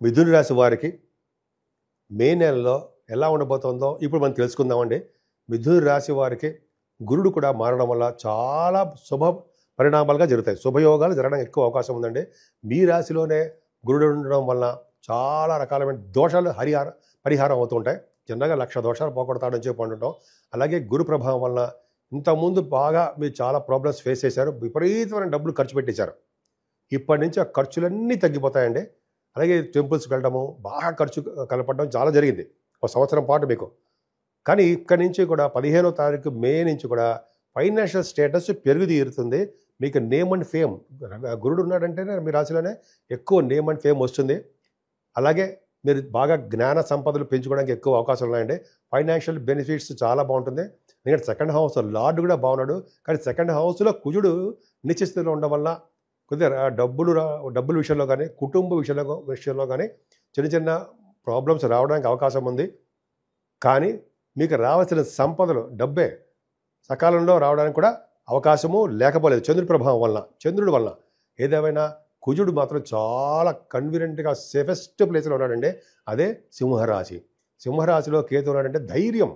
మిథున రాశి వారికి మే నెలలో ఎలా ఉండబోతుందో ఇప్పుడు మనం తెలుసుకుందామండి. మిథున రాశి వారికి గురుడు కూడా మారడం వల్ల చాలా శుభ పరిణామాలుగా జరుగుతాయి. శుభయోగాలు జరగడానికి ఎక్కువ అవకాశం ఉందండి. మీ రాశిలోనే గురుడు ఉండడం వల్ల చాలా రకాలైన దోషాలు పరిహారం అవుతూ ఉంటాయి. జనరల్గా 1,00,000 దోషాలు పోగొడతాడని చెప్పి అంటుంటాం. అలాగే గురు ప్రభావం వల్ల ఇంతకుముందు బాగా మీరు చాలా ప్రాబ్లమ్స్ ఫేస్ చేశారు, విపరీతమైన డబ్బులు ఖర్చు పెట్టేశారు. ఇప్పటి నుంచి ఆ ఖర్చులన్నీ తగ్గిపోతాయండి. అలాగే టెంపుల్స్కి వెళ్ళడము, బాగా ఖర్చు కలపడం చాలా జరిగింది ఒక సంవత్సరం పాటు మీకు. కానీ ఇక్కడి నుంచి కూడా 15వ తారీఖు మే నుంచి కూడా ఫైనాన్షియల్ స్టేటస్ పెరుగు తీరుతుంది. మీకు నేమ్ అండ్ ఫేమ్, గురుడు ఉన్నాడంటేనే మీ రాశిలోనే ఎక్కువ నేమ్ అండ్ ఫేమ్ వస్తుంది. అలాగే మీరు బాగా జ్ఞాన సంపదలు పెంచుకోవడానికి ఎక్కువ అవకాశాలు ఉన్నాయండి. ఫైనాన్షియల్ బెనిఫిట్స్ చాలా బాగుంటుంది. ఎందుకంటే సెకండ్ హౌస్ లార్డ్ కూడా బాగున్నాడు. కానీ సెకండ్ హౌస్లో కుజుడు నిశ్చిస్థితిలో ఉండడం వల్ల కొద్దిగా డబ్బుల విషయంలో కానీ, కుటుంబ విషయంలో కానీ చిన్న చిన్న ప్రాబ్లమ్స్ రావడానికి అవకాశం ఉంది. కానీ మీకు రావాల్సిన సంపదలు, డబ్బే సకాలంలో రావడానికి కూడా అవకాశము లేకపోలేదు చంద్రుడి వలన. ఏదేమైనా కుజుడు మాత్రం చాలా కన్వీనియంట్గా సేఫెస్ట్ ప్లేస్లో ఉన్నాడండి. అదే సింహరాశి. సింహరాశిలో కేతు ఉన్నాడంటే ధైర్యం,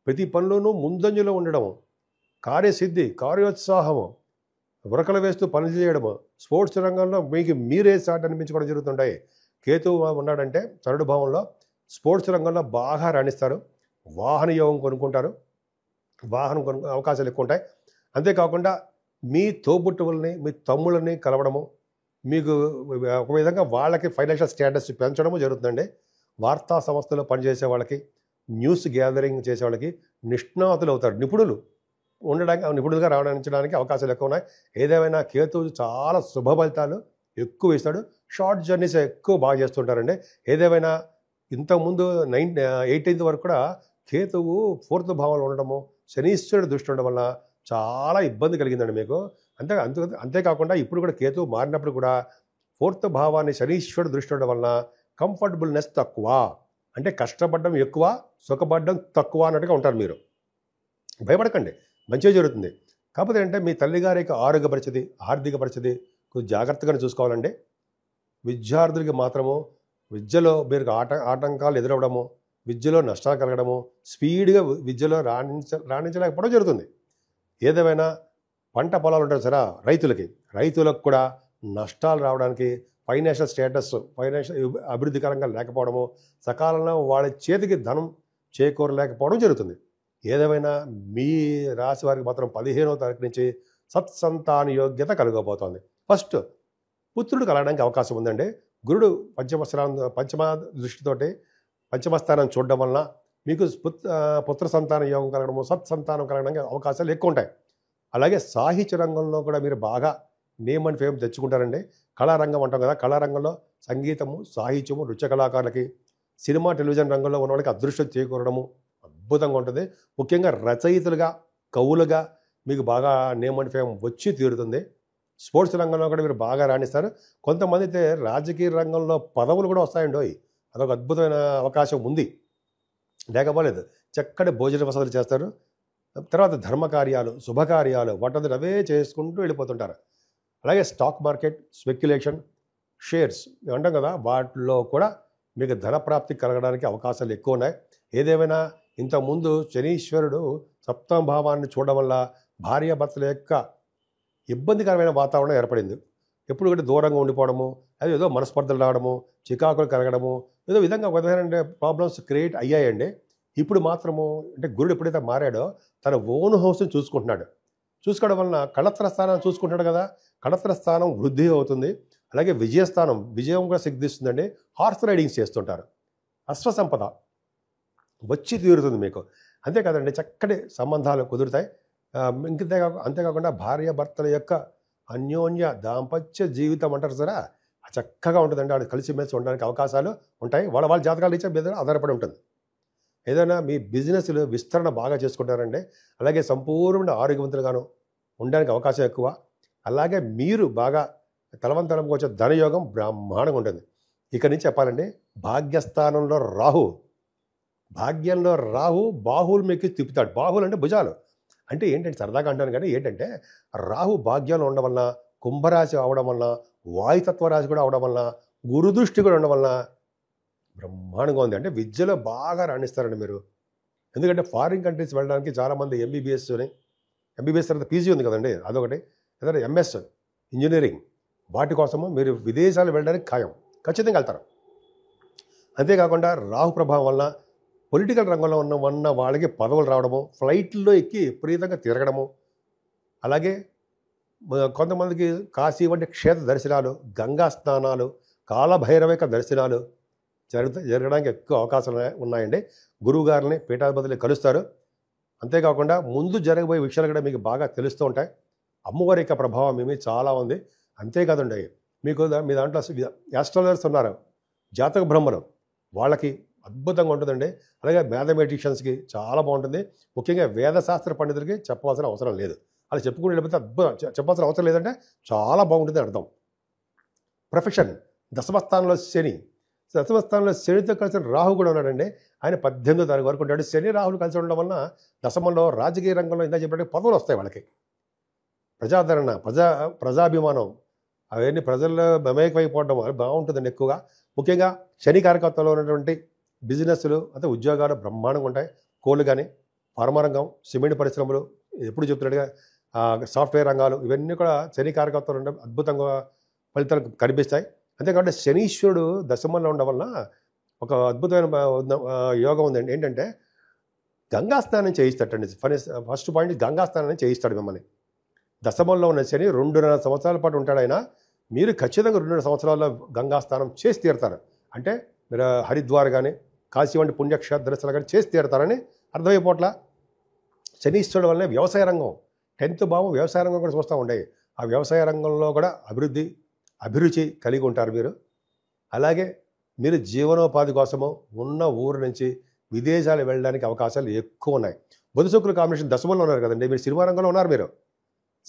ప్రతి పనిలోనూ ముందంజలో ఉండడము, కార్యసిద్ధి, కార్యోత్సాహము, ఉరకలు వేస్తూ పనులు చేయడము, స్పోర్ట్స్ రంగంలో మీకు మీరే సాటి అనిపించుకోవడం జరుగుతుంటాయి. కేతువు ఉన్నాడంటే థర్డ్ భావంలో స్పోర్ట్స్ రంగంలో బాగా రాణిస్తారు. వాహన యోగం కొనుక్కుంటారు, అవకాశాలు ఎక్కువ ఉంటాయి. అంతేకాకుండా మీ తోబుట్టువుల్ని, మీ తమ్ముళ్ళని కలవడము, మీకు ఒక విధంగా వాళ్ళకి ఫైనాన్షియల్ స్టేటస్ పెంచడము జరుగుతుందండి. వార్తా సంస్థలో పనిచేసే వాళ్ళకి, న్యూస్ గ్యాదరింగ్ చేసే వాళ్ళకి నిష్ణాతులు అవుతారు. నిపుణులుగా రావడానికి అవకాశాలు ఎక్కువ ఉన్నాయి. ఏదేమైనా కేతువు చాలా శుభ ఫలితాలు ఎక్కువ ఇస్తాడు. షార్ట్ జర్నీస్ ఎక్కువ బాగా చేస్తుంటారండి. ఏదేమైనా ఇంతకుముందు 18th వరకు కూడా కేతువు 4th భావంలో ఉండడము, శనీశ్వరుడు దృష్టి ఉండడం వల్ల చాలా ఇబ్బంది కలిగిందండి మీకు. అంతేకాకుండా ఇప్పుడు కూడా కేతువు మారినప్పుడు కూడా 4th భావాన్ని శనీశ్వరుడు దృష్టి ఉండడం వల్ల కంఫర్టబుల్నెస్ తక్కువ, అంటే కష్టపడడం ఎక్కువ, సుఖపడడం తక్కువ అన్నట్టుగా ఉంటారు మీరు. భయపడకండి, మంచిగా జరుగుతుంది. కాకపోతే అంటే మీ తల్లిగారికి ఆరోగ్య పరిస్థితి, ఆర్థిక పరిస్థితి కొంచెం జాగ్రత్తగానే చూసుకోవాలండి. విద్యార్థులకి మాత్రము విద్యలో మీరు ఆటంకాలు ఎదురవడము, విద్యలో నష్టాలు కలగడము, స్పీడ్గా విద్యలో రాణించలేకపోవడం జరుగుతుంది. ఏదేమైనా పంట పొలాలు ఉంటాయి సరే, రైతులకు కూడా నష్టాలు రావడానికి, ఫైనాన్షియల్ అభివృద్ధికరంగా లేకపోవడము, సకాలంలో వాళ్ళ చేతికి ధనం చేకూరలేకపోవడం జరుగుతుంది. ఏదేమైనా మీ రాశి వారికి మాత్రం 15వ తారీఖు నుంచి సత్సంతాన యోగ్యత కలగబోతోంది. ఫస్ట్ పుత్రుడు కలగడానికి అవకాశం ఉందండి. గురుడు పంచమ దృష్టితోటి పంచమస్థానం చూడడం వలన మీకు పుత్ర సంతాన యోగం కలగడము, సత్సంతానం కలగడానికి అవకాశాలు ఎక్కువ ఉంటాయి. అలాగే సాహిత్య రంగంలో కూడా మీరు బాగా నేమ్ అండ్ ఫేమ్ తెచ్చుకుంటారండి. కళారంగం అంటాం కదా, కళారంగంలో సంగీతము, సాహిత్యము, నృత్య కళాకారులకి, సినిమా టెలివిజన్ రంగంలో ఉన్న వాళ్ళకి అదృష్టం చేకూరడము అద్భుతంగా ఉంటుంది. ముఖ్యంగా రచయితలుగా, కవులుగా మీకు బాగా నేమ్ అండ్ ఫేమ్ వచ్చి తీరుతుంది. స్పోర్ట్స్ రంగంలో కూడా మీరు బాగా రాణిస్తారు. కొంతమంది అయితే రాజకీయ రంగంలో పదవులు కూడా వస్తాయండి. అదొక అద్భుతమైన అవకాశం ఉంది, లేకపోలేదు. చక్కటి భోజన వసతులు చేస్తారు. తర్వాత ధర్మకార్యాలు, శుభకార్యాలు వాటి అవే చేసుకుంటూ వెళ్ళిపోతుంటారు. అలాగే స్టాక్ మార్కెట్, స్పెక్యులేషన్, షేర్స్ అంటాం కదా, వాటిలో కూడా మీకు ధన ప్రాప్తి కలగడానికి అవకాశాలు ఎక్కువ ఉన్నాయి. ఏదేమైనా ఇంతకుముందు శనీశ్వరుడు 7వ భావాన్ని చూడడం వల్ల భార్యాభర్తల యొక్క ఇబ్బందికరమైన వాతావరణం ఏర్పడింది. ఎప్పుడు కూడా దూరంగా ఉండిపోవడము, ఏదో మనస్పర్ధలు రావడము, చికాకులు కలగడము, ఏదో విధంగా ఒక విధమైన ప్రాబ్లమ్స్ క్రియేట్ అయ్యాయండి. ఇప్పుడు మాత్రము అంటే గురుడు ఎప్పుడైతే మారాడో తన ఓన్ హౌస్ని చూసుకోవడం వలన కళత్ర స్థానాన్ని చూసుకుంటాడు కదా, కళత్ర స్థానం వృద్ధి అవుతుంది. అలాగే విజయం కూడా సిద్ధిస్తుందండి. హార్స్ రైడింగ్స్ చేస్తుంటారు, అశ్వసంపద వచ్చి తీరుతుంది మీకు. అంతేకాదండి, చక్కటి సంబంధాలు కుదురుతాయి. అంతేకాకుండా భార్యాభర్తల యొక్క అన్యోన్య దాంపత్య జీవితం అంటారు సరే, చక్కగా ఉంటుందండి. అది కలిసిమెలిసి ఉండడానికి అవకాశాలు ఉంటాయి. వాళ్ళ జాతకాలు ఇచ్చే మీద ఆధారపడి ఉంటుంది. ఏదైనా మీ బిజినెస్లు విస్తరణ బాగా చేసుకుంటారండి. అలాగే సంపూర్ణ ఆరోగ్యవంతులుగాను ఉండడానికి అవకాశం ఎక్కువ. అలాగే మీరు బాగా తలవంతరంగా వచ్చే ధనయోగం బ్రహ్మాండంగా ఉంటుంది. ఇక నుంచి చెప్పాలండి, భాగ్యంలో రాహు బాహువులు మీకు తిప్పుతాడు. బాహువులు అంటే భుజాలు. అంటే ఏంటంటే సరదాగా అంటాను కానీ ఏంటంటే రాహు భాగ్యంలో ఉండడం వలన, కుంభరాశి అవడం వలన, వాయుతత్వ రాశి కూడా అవడం వలన, గురుదృష్టి కూడా ఉండడం వలన బ్రహ్మాండంగా ఉంది. అంటే విద్యలో బాగా రాణిస్తారండి మీరు. ఎందుకంటే ఫారిన్ కంట్రీస్ వెళ్ళడానికి చాలామంది ఎంబీబీఎస్ తర్వాత పీజీ ఉంది కదండి, అదొకటి, లేదా ఎంఎస్ ఇంజనీరింగ్, వాటి కోసము మీరు విదేశాలు వెళ్ళడానికి ఖాయం, ఖచ్చితంగా వెళ్తారు. అంతేకాకుండా రాహు ప్రభావం వల్ల పొలిటికల్ రంగంలో ఉన్న వాళ్ళకి పదవులు రావడము, ఫ్లైట్లో ఎక్కి విపరీతంగా తిరగడము, అలాగే కొంతమందికి కాశీ వంటి క్షేత్ర దర్శనాలు, గంగా స్నానాలు, కాలభైరవిక దర్శనాలు జరగడానికి ఎక్కువ అవకాశాలు ఉన్నాయండి. గురువుగారిని పీఠాధిపతులు కలుస్తారు. అంతేకాకుండా ముందు జరగబోయే విషయాలు కూడా మీకు బాగా తెలుస్తూ ఉంటాయి. అమ్మవారి యొక్క ప్రభావం మీ మీద చాలా ఉంది. అంతేకాదండి, మీకు మీ దాంట్లో యాస్ట్రాలజర్స్ ఉన్నారు, జాతక బ్రహ్మలు, వాళ్ళకి అద్భుతంగా ఉంటుందండి. అలాగే మ్యాథమెటిషియన్స్కి చాలా బాగుంటుంది. ముఖ్యంగా వేదశాస్త్ర పండితులకి చెప్పవలసిన అవసరం లేదు. అలా చెప్పుకుంటే లేకపోతే చెప్పవలసిన అవసరం లేదంటే చాలా బాగుంటుంది అర్థం. ప్రొఫెషన్, దశమస్థానంలో శనితో కలిసిన రాహు కూడా ఉన్నాడండి. ఆయన 18వ తారీఖు వరకు ఉంటాడు. శని రాహులు కలిసి ఉండడం వలన దశమంలో రాజకీయ రంగంలో ఇంత చెప్పినట్టు పదవులు వస్తాయి వాళ్ళకి. ప్రజాదరణ, ప్రజాభిమానం, అవన్నీ ప్రజల్లో మమేకమైపోవడం అది బాగుంటుందండి ఎక్కువగా. ముఖ్యంగా శని కారకత్వంలో ఉన్నటువంటి బిజినెస్లు అంటే ఉద్యోగాలు బ్రహ్మాండంగా ఉంటాయి. కోళ్ళు కానీ, ఫార్మా రంగం, సిమెంట్ పరిశ్రమలు, ఎప్పుడు చెప్తున్నట్టుగా సాఫ్ట్వేర్ రంగాలు, ఇవన్నీ కూడా శని కారకత్వంలో ఉండే అద్భుతంగా ఫలితాలు కనిపిస్తాయి. అంతేకాకుండా శనీశ్వరుడు దశమంలో ఉండడం వలన ఒక అద్భుతమైన యోగం ఉందండి. ఏంటంటే గంగా స్నానం చేయిస్తాడండి. ఫస్ట్ పాయింట్ గంగా స్నానం చేయిస్తాడు మిమ్మల్ని. దశమంలో ఉన్న శని 2.5 సంవత్సరాల పాటు ఉంటాడు ఆయన. మీరు ఖచ్చితంగా 2.5 సంవత్సరాల్లో గంగా స్నానం చేసి తీరుతారు. అంటే మీరు హరిద్వార్ కానీ, కాశీ వంటి పుణ్యక్షేత్ర దర్శనాలు కానీ చేసి తీరుతారని అర్థమైపోట్ల. శనీశ్వరుడు వల్లనే వ్యవసాయ రంగం, 10th భావం వ్యవసాయ రంగం కూడా చూస్తూ ఉండే. ఆ వ్యవసాయ రంగంలో కూడా అభిరుచి కలిగి ఉంటారు మీరు. అలాగే మీరు జీవనోపాధి కోసము ఉన్న ఊరు నుంచి విదేశాలు వెళ్ళడానికి అవకాశాలు ఎక్కువ ఉన్నాయి. బుధ శుక్రుల కాంబినేషన్ దశమంలో ఉన్నారు కదండి. మీరు సినిమా రంగంలో ఉన్నారు. మీరు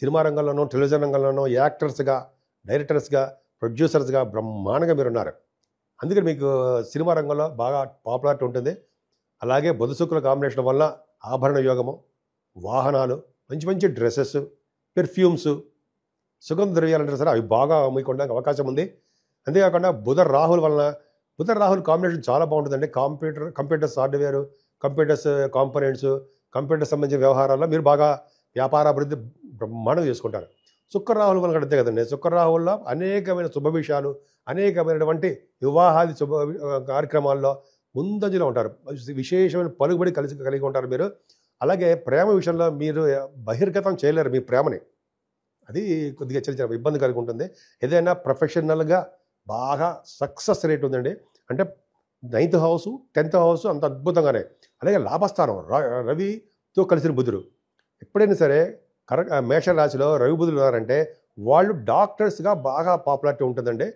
సినిమా రంగంలోనూ, టెలివిజన్ రంగంలోనూ యాక్టర్స్గా, డైరెక్టర్స్గా, ప్రొడ్యూసర్స్గా బ్రహ్మాండంగా మీరు ఉన్నారు. అందుకని మీకు సినిమా రంగంలో బాగా పాపులారిటీ ఉంటుంది. అలాగే బుధ శుక్రుల కాంబినేషన్ వల్ల ఆభరణ యోగము, వాహనాలు, మంచి మంచి డ్రెస్సెస్, పెర్ఫ్యూమ్స్, సుగంధ ద్రవ్యాలు అంటారు సరే, అవి బాగా మీకు ఉండడానికి అవకాశం ఉంది. అంతేకాకుండా బుధ రాహుల్ కాంబినేషన్ చాలా బాగుంటుందండి. Computers hardware, computers components, computer సంబంధించిన వ్యవహారాల్లో మీరు బాగా వ్యాపారాభివృద్ధి బ్రహ్మాండంగా చేసుకుంటారు. శుక్రరాహుల వల్ల అంతే కదండి. శుక్రరాహుల్లో అనేకమైన శుభ విషయాలు, అనేకమైనటువంటి వివాహాది శుభ కార్యక్రమాల్లో ముందంజలో ఉంటారు. విశేషమైన పలుకుబడి కలిగి ఉంటారు మీరు. అలాగే ప్రేమ విషయంలో మీరు బహిర్గతం చేయలేరు మీ ప్రేమని. అది కొద్దిగా చిన్న ఇబ్బంది కలిగి ఉంటుంది. ఏదైనా ప్రొఫెషనల్గా బాగా సక్సెస్ రేట్ ఉందండి. అంటే 9th హౌస్, 10th హౌస్ అంత అద్భుతంగానే. అలాగే లాభస్థానం రవితో కలిసిన బుధుడు. ఎప్పుడైనా సరే మేషరాశిలో రవి బుధులు ఉన్నారంటే వాళ్ళు డాక్టర్స్గా బాగా పాపులారిటీ ఉంటుందండి.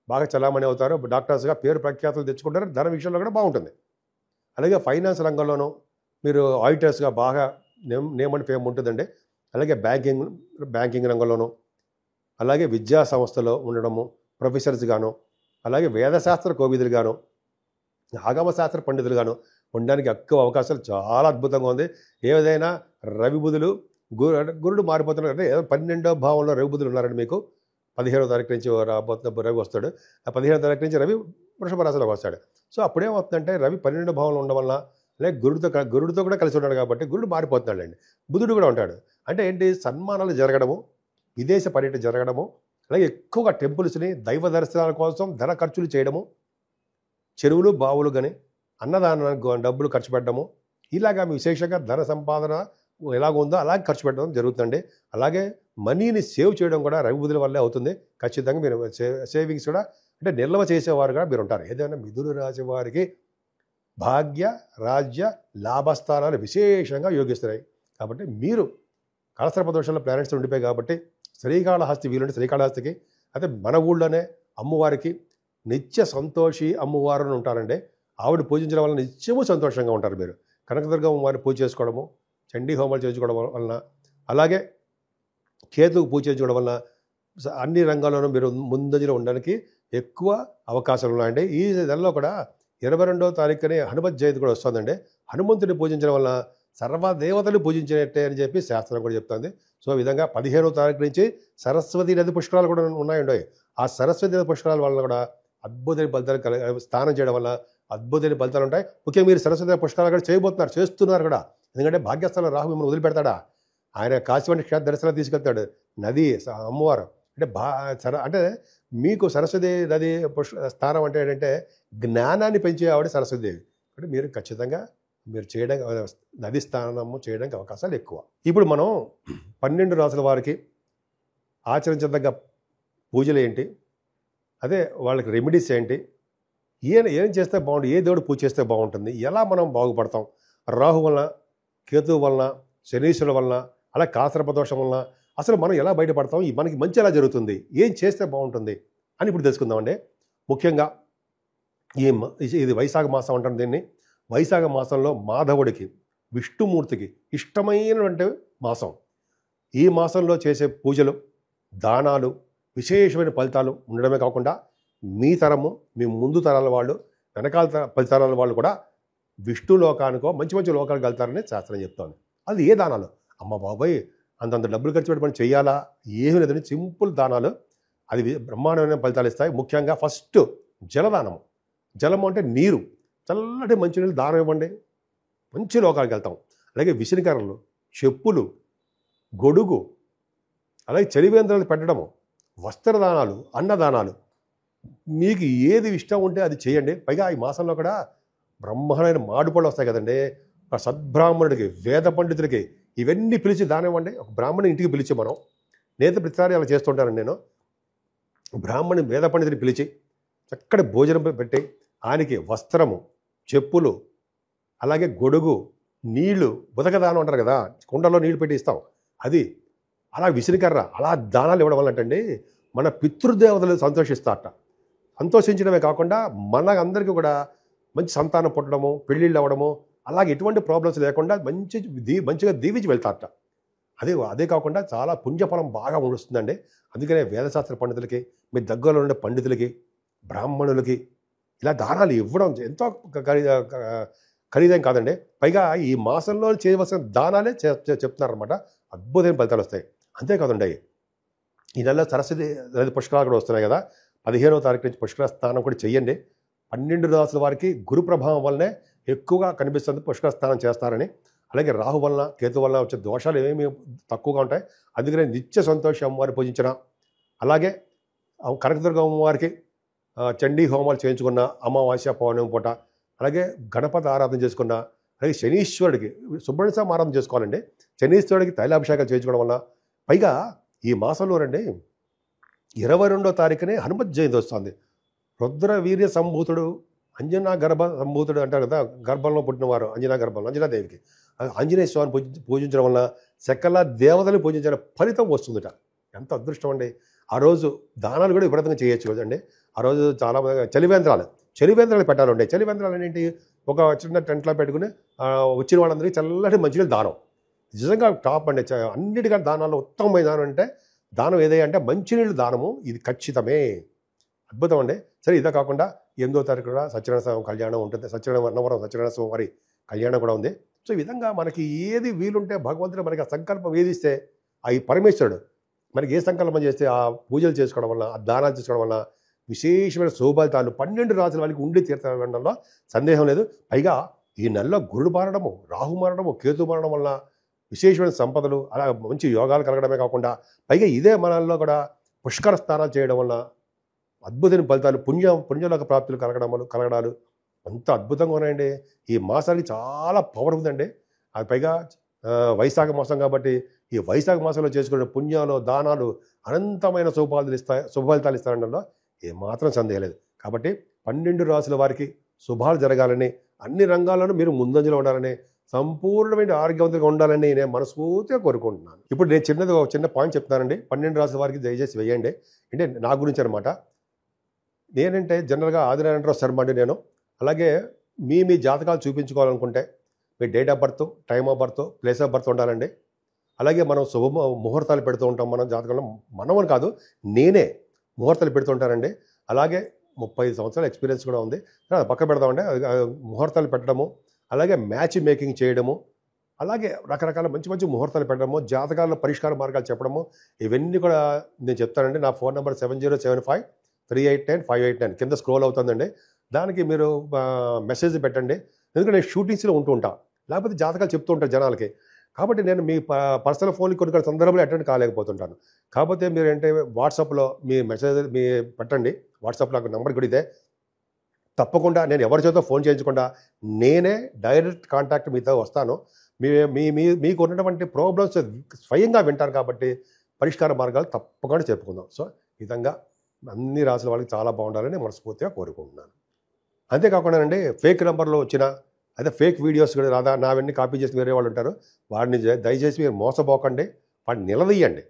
బాగా చలామణి అవుతారు. డాక్టర్స్గా పేరు ప్రఖ్యాతులు తెచ్చుకుంటారు. ధన విషయంలో కూడా బాగుంటుంది. అలాగే ఫైనాన్స్ రంగంలోనూ మీరు ఆడిటర్స్గా బాగా నేమ్ అండ్ ఫేమ్ ఉంటుందండి. అలాగే బ్యాంకింగ్ రంగంలోనూ, అలాగే విద్యా సంస్థలో ఉండడము, ప్రొఫెసర్స్గాను, అలాగే వేదశాస్త్ర కోవిదులుగాను, ఆగమశాస్త్ర పండితులుగాను ఉండడానికి ఎక్కువ అవకాశాలు చాలా అద్భుతంగా ఉంది. ఏదైనా రవి బుధులు గురుడు మారిపోతున్నారు అంటే 12వ భావంలో రవి బుధులు ఉన్నారండి. మీకు 15వ తారీఖు నుంచి రాబోతున్న రవి వస్తాడు. ఆ 15వ తారీఖు నుంచి రవి వృషభ రాశిలోకి వస్తాడు. సో అప్పుడేమవుతుందంటే రవి 12వ భావంలో ఉండడం వల్ల, అలాగే గురుడితో కూడా కలిసి ఉన్నాడు కాబట్టి గురుడు మారిపోతున్నాడండి. బుధుడు కూడా ఉంటాడు. అంటే ఏంటి, సన్మానాలు జరగడము, విదేశ పర్యటన జరగడము, అలాగే ఎక్కువగా టెంపుల్స్ని దైవ దర్శనాల కోసం ధన ఖర్చులు చేయడము, చెరువులు బావులు కానీ అన్నదానానికి డబ్బులు ఖర్చు పెట్టడము, ఇలాగా విశేషంగా ధన సంపాదన ఎలాగ ఉందో అలాగే ఖర్చు పెట్టడం జరుగుతుంది. అలాగే మనీని సేవ్ చేయడం కూడా రవి బుధుల వల్లే అవుతుంది. ఖచ్చితంగా మీరు సేవింగ్స్ కూడా అంటే నిల్వ చేసేవారు కూడా మీరు ఉంటారు. ఏదైనా మిథున రాశి వారికి భాగ్య, రాజ్య, లాభస్థానాలు విశేషంగా యోగిస్తున్నాయి. కాబట్టి మీరు కలసర్ప దోషంలో ప్లానెట్స్ ఉండిపోయి కాబట్టి శ్రీకాళహస్తి వీలుంటే శ్రీకాళహస్తికి, అయితే మన ఊళ్ళోనే అమ్మవారికి నిత్య సంతోషి అమ్మవారు ఉంటారండి. ఆవిడ పూజించడం వల్ల నిత్యము సంతోషంగా ఉంటారు మీరు. కనకదుర్గ అమ్మవారిని పూజ చేసుకోవడము, చండీ హోమాలు చేసుకోవడం వలన, అలాగే కేతుకు పూజ చేసుకోవడం వలన అన్ని రంగాల్లోనూ మీరు ముందంజలో ఉండడానికి ఎక్కువ అవకాశాలు ఉన్నాయండి. ఈ నెలలో కూడా 22వ తారీఖునే హనుమత్ జయంతి కూడా వస్తుందండి. హనుమంతుడిని పూజించడం వల్ల సర్వదేవతలు పూజించినట్టే అని చెప్పి శాస్త్రం కూడా చెప్తుంది. సో ఈ విధంగా 15వ తారీఖు నుంచి సరస్వతి నది పుష్కరాలు కూడా ఉన్నాయండి. ఆ సరస్వతి నది పుష్కరాల వల్ల కూడా అద్భుతమైన ఫలితాలు స్నానం చేయడం వల్ల అద్భుతమైన ఫలితాలు ఉంటాయి. ముఖ్యంగా మీరు సరస్వతి పుష్కరాలు కూడా చేస్తున్నారు కూడా. ఎందుకంటే భాగ్యస్థానంలో రాహు మిమ్మల్ని వదిలిపెడతాడా? ఆయన కాశీ వంటి క్షేత్ర దర్శనాలు తీసుకెళ్తాడు. నది అమ్మవారు అంటే అంటే మీకు సరస్వతి నది స్థానం అంటే ఏంటంటే జ్ఞానాన్ని పెంచే ఆవిడ సరస్వతిదేవి. అంటే మీరు ఖచ్చితంగా మీరు నది స్థానము చేయడానికి అవకాశాలు ఎక్కువ. ఇప్పుడు మనం 12 రాసుల వారికి ఆచరించదగ్గ పూజలు ఏంటి, అదే వాళ్ళకి రెమెడీస్ ఏంటి, ఏం చేస్తే బాగుంటుంది, ఏ దేవుడు పూజ చేస్తే బాగుంటుంది, ఎలా మనం బాగుపడతాం, రాహు వలన, కేతువు వలన, శనీశ్వరుల వలన, అలా కాసరప దోషం వలన అసలు మనం ఎలా బయటపడతాం, మనకి మంచి ఎలా జరుగుతుంది, ఏం చేస్తే బాగుంటుంది అని ఇప్పుడు తెలుసుకుందామండి. ముఖ్యంగా ఇది వైశాఖ మాసం అంటాం దీన్ని. వైశాఖ మాసంలో మాధవుడికి, విష్ణుమూర్తికి ఇష్టమైనటువంటి మాసం. ఈ మాసంలో చేసే పూజలు, దానాలు, విశేషమైన ఫలితాలు ఉండడమే కాకుండా మీ తరము, మీ ముందు తరాల వాళ్ళు, వెనకాల 10 తరాల వాళ్ళు కూడా విష్ణు లోకానికో మంచి మంచి లోకానికి వెళ్తారని శాస్త్రం చెప్తోంది. అది ఏ దానాలు? అమ్మ బాబాయ్ అంతంత డబ్బులు ఖర్చు పెట్టి మనం చేయాలా? ఏమీ లేదండి, సింపుల్ దానాలు. అది బ్రహ్మాండమైన ఫలితాలు ఇస్తాయి. ముఖ్యంగా ఫస్ట్ జలదానము. జలము అంటే నీరు, చల్లటి మంచినీళ్ళు దానం ఇవ్వండి, మంచి లోకాలకు వెళ్తాం. అలాగే విసిరికర్రలు, చెప్పులు, గొడుగు, అలాగే చలివేంద్రాలు పెట్టడము, వస్త్రదానాలు, అన్నదానాలు, మీకు ఏది ఇష్టం ఉంటే అది చేయండి. పైగా ఈ మాసంలో కూడా బ్రహ్మాండమైన మామిడిపళ్ళు వస్తాయి కదండి. ఒక సద్బ్రాహ్మణుడికి, వేద పండితుడికి ఇవన్నీ పిలిచి దానం ఇవ్వండి. ఒక బ్రాహ్మణుని ఇంటికి పిలిచి మనం నేత ప్రతిసారి అలా చేస్తుంటానండి నేను. బ్రాహ్మణి వేద పండితుడిని పిలిచి చక్కటి భోజనం పెట్టి ఆయనకి వస్త్రము, చెప్పులు, అలాగే గొడుగు, నీళ్లు, ఉదకదానం అంటారు కదా, కుండలో నీళ్లు పెట్టి ఇస్తాం అది, అలా విసిరికర్ర, అలా దానాలు ఇవ్వడం వల్ల అంటే మన పితృదేవతలు సంతోషిస్తారట. సంతోషించడమే కాకుండా మన అందరికీ కూడా మంచి సంతానం పుట్టడము, పెళ్ళిళ్ళు అవ్వడము, అలాగే ఎటువంటి ప్రాబ్లమ్స్ లేకుండా మంచిగా దీవించి వెళ్తారట. అదే కాకుండా చాలా పుణ్యఫలం బాగా వస్తుందండి. అందుకనే వేదశాస్త్ర పండితులకి, మీ దగ్గరలో ఉండే పండితులకి, బ్రాహ్మణులకి ఇలా దానాలు ఇవ్వడం ఎంతో ఖరీదేం కాదండి. పైగా ఈ మాసంలో చేయవలసిన దానాలే చెప్తున్నారనమాట. అద్భుతమైన ఫలితాలు వస్తాయి. అంతేకాదండి, ఈ నెలలో సరస్వతి నది పుష్కరాలు కూడా వస్తున్నాయి కదా. 15వ తారీఖు నుంచి పుష్కర స్నానం కూడా చెయ్యండి. 12 రాసుల వారికి గురు ప్రభావం వల్లనే ఎక్కువగా కనిపిస్తుంది పుష్కర స్నానం చేస్తారని. అలాగే రాహు వలన, కేతు వలన వచ్చే దోషాలు ఏమేమి తక్కువగా ఉంటాయి. అందుకనే నిత్య సంతోషి అమ్మవారిని పూజించిన, అలాగే కనకదుర్గ అమ్మవారికి చండీ హోమాలు చేయించుకున్న, అమావాస్య పౌర్ణమి పూట, అలాగే గణపతి ఆరాధన చేసుకున్న, అలాగే శనీశ్వరుడికి సుబ్రహ్మణ్య స్వామి ఆరాధన చేసుకోవాలండి. శనీశ్వరుడికి తైలాభిషేకాలు చేయించుకోవడం వల్ల, పైగా ఈ మాసంలోనండి 22వ తారీఖునే హనుమత్ జయంతి వస్తుంది. రుద్ర వీర్య సంభూతుడు, అంజనా గర్భ సంభూతుడు అంటారు కదా, గర్భంలో పుట్టినవారు అంజనాదేవికి ఆంజనేయ స్వామిని పూజించడం వల్ల సకల దేవతలు పూజించిన ఫలితం వస్తుందట. ఎంత అదృష్టం అండి. ఆ రోజు దానాలు కూడా విపరీతంగా చేయొచ్చు కదండి. ఆ రోజు చాలా చలివేంద్రాలు పెట్టాలండి. చలివేంద్రాలు ఏంటి, ఒక చిన్న టెంట్లో పెట్టుకుని వచ్చిన వాళ్ళందరికీ చల్లటి మంచినీళ్ళు దానం. నిజంగా టాప్ అండి. అన్నిటికంటే దానాల్లో ఉత్తమమైన దానం అంటే దానం ఏదైనా అంటే మంచినీళ్ళు దానము. ఇది ఖచ్చితమే, అద్భుతం అండి. సరే, ఇదే కాకుండా 8వ తారీఖు కూడా సత్యనారాయణ స్వామి కళ్యాణం ఉంటుంది. అన్నవరం సత్యనారాయణ స్వామి వారి కళ్యాణం కూడా ఉంది. సో ఈ విధంగా మనకి ఏది వీలుంటే భగవంతుడు మనకి ఆ సంకల్పం వేధిస్తే ఈ పరమేశ్వరుడు మనకి ఏ సంకల్పం చేస్తే ఆ పూజలు చేసుకోవడం వల్ల, ఆ దానాలు చేసుకోవడం వల్ల విశేషమైన శుభఫలితాలు 12 రాసుల వాళ్ళకి ఉండి తీర్థంలో సందేహం లేదు. పైగా ఈ నెలలో గురుడు మారడము, రాహు మారడము, కేతు మారడం వల్ల విశేషమైన సంపదలు, అలా మంచి యోగాలు కలగడమే కాకుండా పైగా ఇదే మనల్లో కూడా పుష్కర స్నానాలు చేయడం వల్ల అద్భుతమైన ఫలితాలు, పుణ్యలోక ప్రాప్తులు కలగడాలు అంత అద్భుతంగా ఉన్నాయండి. ఈ మాసానికి చాలా పవర్ ఉందండి. అది పైగా వైశాఖ మాసం కాబట్టి ఈ వైశాఖ మాసంలో చేసుకునే పుణ్యాలు, దానాలు అనంతమైన శుభఫలితాలు ఇస్తారనడంలో ఏమాత్రం సందేహం లేదు. కాబట్టి 12 రాసుల వారికి శుభాలు జరగాలని, అన్ని రంగాల్లోనూ మీరు ముందంజలో ఉండాలని, సంపూర్ణమైన ఆరోగ్యవంతంగా ఉండాలని నేను మనస్ఫూర్తిగా కోరుకుంటున్నాను. ఇప్పుడు నేను చిన్న పాయింట్ చెప్తున్నానండి. 12 రాసుల వారికి దయచేసి వేయండి. అంటే నా గురించి అనమాట. నేనంటే జనరల్గా ఆదినారాయణరావు శర్మ అండి నేను. అలాగే మీ జాతకాలు చూపించుకోవాలనుకుంటే మీ date of birth, time of birth, place of birth ఉండాలండి. అలాగే మనం ముహూర్తాలు పెడుతూ ఉంటాం. మనం జాతకంలో మనమని కాదు, నేనే ముహూర్తాలు పెడుతూ ఉంటానండి. అలాగే 35 సంవత్సరాల ఎక్స్పీరియన్స్ కూడా ఉంది. పక్క పెడదామంటే ముహూర్తాలు పెట్టడము, అలాగే మ్యాచ్ మేకింగ్ చేయడము, అలాగే రకరకాల మంచి ముహూర్తాలు పెట్టడము, జాతకాల పరిష్కార మార్గాలు చెప్పడము, ఇవన్నీ కూడా నేను చెప్తానండి. నా ఫోన్ నెంబర్ 7075389589 కింద స్క్రోల్ అవుతుందండి. దానికి మీరు మెసేజ్ పెట్టండి. ఎందుకంటే నేను షూటింగ్స్లో ఉంటూ ఉంటా, లేకపోతే జాతకాలు చెప్తూ ఉంటాను జనాలకి. కాబట్టి నేను మీ పర్సనల్ ఫోన్కి కొన్ని కొన్ని సందర్భంలో అటెండ్ కాలేకపోతుంటాను. కాకపోతే మీరు ఏంటంటే వాట్సాప్లో మీ మెసేజ్ మీ పెట్టండి. వాట్సాప్లో నాకు నెంబర్ కూడా ఇదే. తప్పకుండా నేను ఎవరి చేతో ఫోన్ చేయించకుండా నేనే డైరెక్ట్ కాంటాక్ట్ మీతో వస్తాను. మీ మీ మీ మీకు ఉన్నటువంటి ప్రాబ్లమ్స్ స్వయంగా వింటాను కాబట్టి పరిష్కార మార్గాలు తప్పకుండా చెప్పుకుందాం. సో ఈ విధంగా అన్ని రాసుల వాళ్ళకి చాలా బాగుండాలని మనస్ఫూర్తిగా కోరుకుంటున్నాను. అంతేకాకుండానండి ఫేక్ నెంబర్లో వచ్చిన అదే ఫేక్ వీడియోస్ కూడా రాదా నావన్నీ కాపీ చేసి వేరే వాళ్ళు ఉంటారు. వాడిని దయచేసి మీరు మోసపోకండి, వాడిని నిలదీయండి.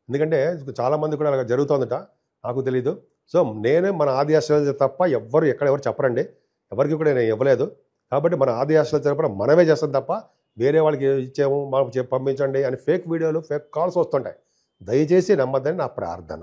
ఎందుకంటే చాలామంది కూడా అలా జరుగుతుందట, నాకు తెలీదు. సో నేనే మన ఆది ఆశ్రయం తప్ప ఎవరు చెప్పరండి, ఎవరికి కూడా నేను ఇవ్వలేదు. కాబట్టి మన ఆది ఆశ్రయం తరపున మనమే చేస్తాం తప్ప వేరే వాళ్ళకి ఇచ్చాము మాకు పంపించండి అని ఫేక్ వీడియోలు ఫేక్ కాల్స్ వస్తుంటాయి. దయచేసి నమ్మద్దని నా ప్రార్థన.